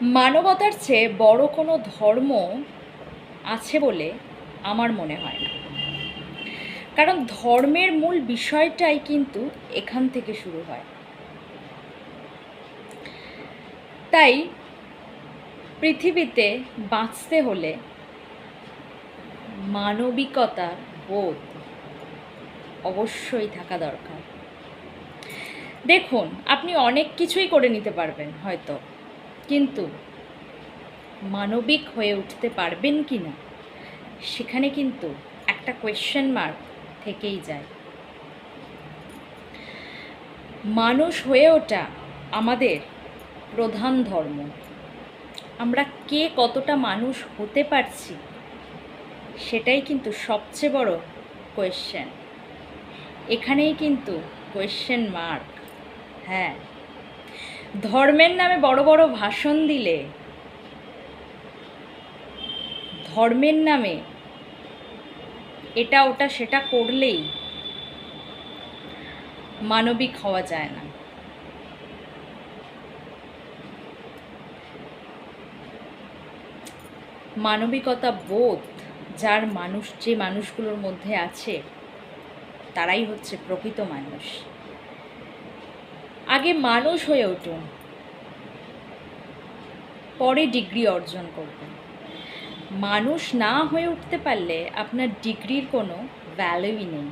মানবতার চেয়ে বড় কোনো ধর্ম আছে বলে আমার মনে হয় না। কারণ ধর্মের মূল বিষয়টাই কিন্তু এখান থেকে শুরু হয়। তাই পৃথিবীতে বাঁচতে হলে মানবিকতার বোধ অবশ্যই থাকা দরকার। দেখুন, আপনি অনেক কিছুই করে নিতে পারবেন হয়তো, কিন্তু মানবিক হয়ে উঠতে পারবেন কি না সেখানে কিন্তু একটা কোয়েশ্চেন মার্ক থেকেই যায়। মানুষ হয়ে ওঠা আমাদের প্রধান ধর্ম। আমরা কে কতটা মানুষ হতে পারছি সেটাই কিন্তু সবচেয়ে বড় কোয়েশ্চেন। এখানেই কিন্তু কোয়েশ্চেন মার্ক। হ্যাঁ, ধর্মের নামে বড় বড় ভাষণ দিলে, ধর্মের নামে এটা ওটা সেটা করলেই মানবিক হওয়া যায় না। মানবিকতা বোধ যে মানুষগুলোর মধ্যে আছে তারাই হচ্ছে প্রকৃত মানুষ। আগে মানুষ হয়ে উঠুন, পরে ডিগ্রি অর্জন করবেন। মানুষ না হয়ে উঠতে পারলে আপনার ডিগ্রির কোনো ভ্যালুই নেই।